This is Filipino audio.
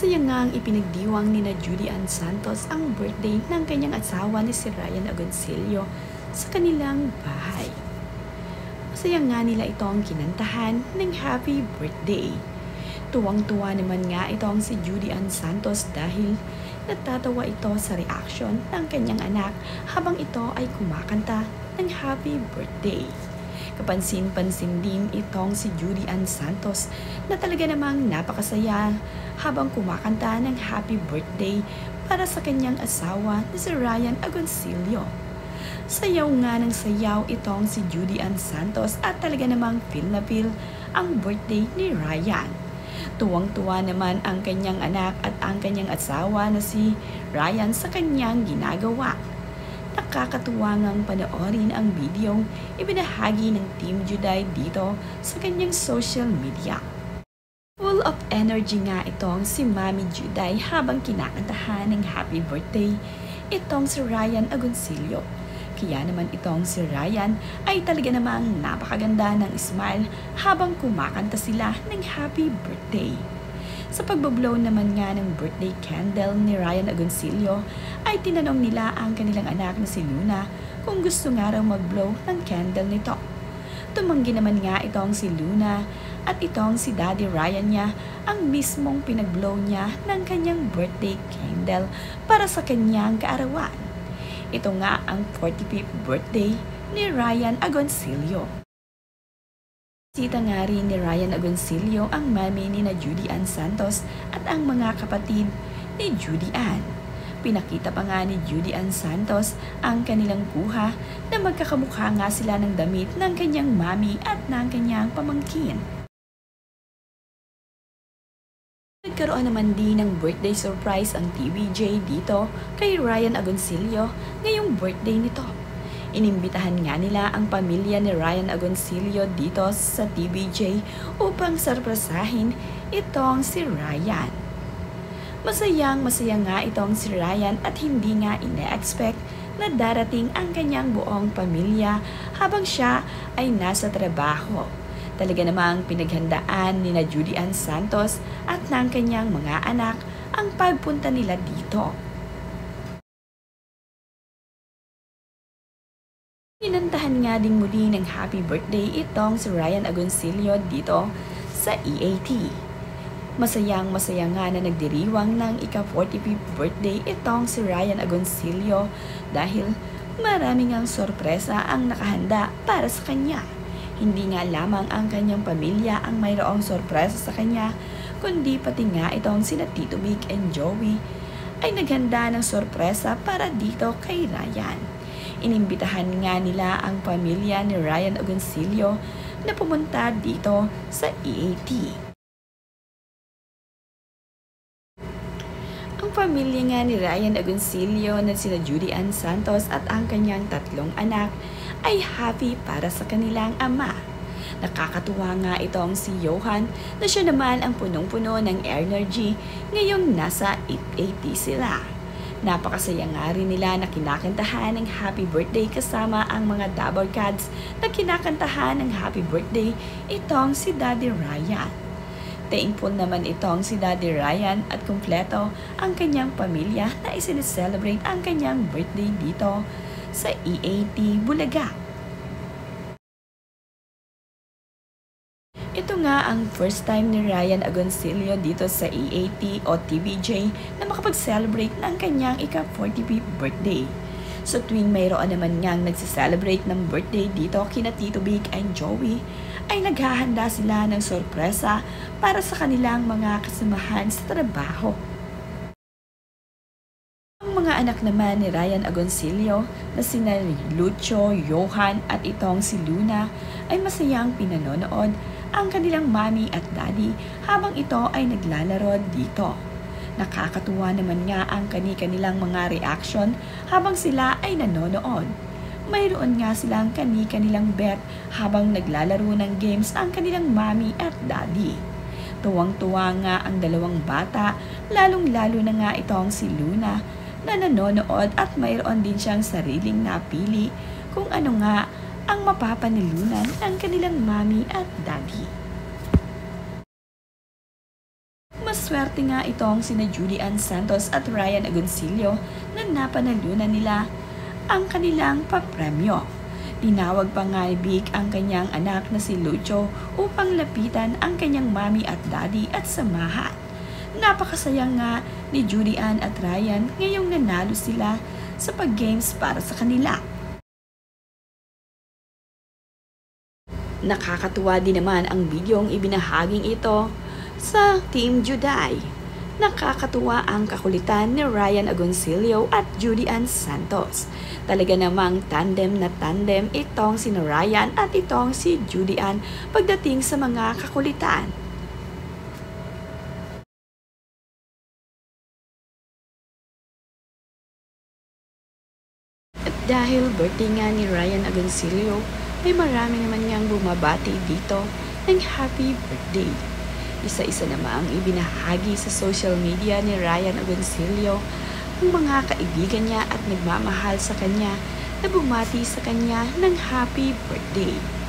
Masaya ngang ipinagdiwang ni na Judy Ann Santos ang birthday ng kanyang asawa ni si Ryan Agoncillo sa kanilang bahay. Masaya nga nila itong kinantahan ng happy birthday. Tuwang-tuwa naman nga itong si Judy Ann Santos dahil natatawa ito sa reaksyon ng kanyang anak habang ito ay kumakanta ng happy birthday. Kapansin-pansin din itong si Judy Ann Santos na talaga namang napakasaya habang kumakanta ng happy birthday para sa kanyang asawa na si Ryan Agoncillo. Sayaw nga ng sayaw itong si Judy Ann Santos at talaga namang feel na feel ang birthday ni Ryan. Tuwang-tuwa naman ang kanyang anak at ang kanyang asawa na si Ryan sa kanyang ginagawa. Nakakatuwa ngang panoorin ang video ibinahagi ng Team Juday dito sa kanyang social media. Full of energy nga itong si Mami Juday habang kinakantahan ng happy birthday itong si Ryan Agoncillo. Kaya naman itong si Ryan ay talaga namang napakaganda ng smile habang kumakanta sila ng happy birthday. Sa pagbablow naman nga ng birthday candle ni Ryan Agoncillo ay tinanong nila ang kanilang anak na si Luna kung gusto nga raw magblow ng candle nito. Tumanggi naman nga itong si Luna at itong si Daddy Ryan niya ang mismong pinagblow niya ng kanyang birthday candle para sa kanyang kaarawan. Ito nga ang 45th birthday ni Ryan Agoncillo. Sita nga rin ni Ryan Agoncillo ang mami ni na Judy Ann Santos at ang mga kapatid ni Judy Ann. Pinakita pa nga ni Judy Ann Santos ang kanilang kuha na magkakamukha nga sila ng damit ng kanyang mami at ng kanyang pamangkin. Nagkaroon naman din ng birthday surprise ang TVJ dito kay Ryan Agoncillo ngayong birthday nito. Inimbitahan nga nila ang pamilya ni Ryan Agoncillo dito sa TVJ upang sorpresahin itong si Ryan. Masaya nga itong si Ryan at hindi nga ine-expect na darating ang kanyang buong pamilya habang siya ay nasa trabaho. Talaga namang pinaghandaan ni na Judy Ann Santos at ng kanyang mga anak ang pagpunta nila dito. Kinantahan nga din muli ng happy birthday itong si Ryan Agoncillo dito sa EAT. Masaya nga na nagdiriwang ng ika-45th birthday itong si Ryan Agoncillo dahil maraming ang sorpresa ang nakahanda para sa kanya. Hindi nga lamang ang kanyang pamilya ang mayroong sorpresa sa kanya, kundi pati nga itong sina Tito Vic and Joey ay naghanda ng sorpresa para dito kay Ryan. Inimbitahan nga nila ang pamilya ni Ryan Agoncillo na pumunta dito sa EAT. Ang pamilya nga ni Ryan Agoncillo na sina Judy Ann Santos at ang kanyang tatlong anak ay happy para sa kanilang ama. Nakakatuwa nga itong si Johan na siya naman ang punong-puno ng energy ngayong nasa EAT sila. Napakasaya nga rin nila na kinakantahan ng happy birthday kasama ang mga Dabber Cats na kinakantahan ng happy birthday itong si Daddy Ryan. Thankful naman itong si Daddy Ryan at kumpleto ang kanyang pamilya na isineselebrate ang kanyang birthday dito sa EAT Bulaga. Ito nga ang first time ni Ryan Agoncillo dito sa EAT o TVJ na makapag-celebrate ng kanyang ika-45th birthday. So tuwing mayroon naman niyang nagsiselebrate ng birthday dito kina Tito Vic and Joey, ay naghahanda sila ng sorpresa para sa kanilang mga kasamahan sa trabaho. Ang mga anak naman ni Ryan Agoncillo na sina Lucho, Johan at itong si Luna ay masayang pinanonood ang kanilang mami at daddy habang ito ay naglalaro dito. Nakakatuwa naman nga ang kani-kanilang mga reaction habang sila ay nanonood. Mayroon nga silang kani-kanilang bet habang naglalaro ng games ang kanilang mami at daddy. Tuwang-tuwa nga ang dalawang bata, lalong-lalo na nga itong si Luna na nanonood at mayroon din siyang sariling napili kung ano nga ang mapapanilunan ng kanilang mami at daddy. Mas Maswerte nga itong sina Judy Ann Santos at Ryan Agoncillo na napanalunan nila ang kanilang papremyo. Tinawag pa nga ni Vic ang kanyang anak na si Lucho upang lapitan ang kanyang mami at daddy at samahan. Napakasaya nga ni Judy Ann at Ryan ngayong nanalo sila sa pag-games para sa kanila. Nakakatuwa din naman ang bidyong ibinahaging ito sa Team Juday. Nakakatuwa ang kakulitan ni Ryan Agoncillo at Judy Ann Santos. Talaga namang tandem na tandem itong si Ryan at itong si Judy Ann pagdating sa mga kakulitan. At dahil birthday nga ni Ryan Agoncillo, ay marami naman niyang bumabati dito ng happy birthday. Isa-isa namang ibinahagi sa social media ni Ryan Agoncillo ang mga kaibigan niya at nagmamahal sa kanya na bumati sa kanya ng happy birthday.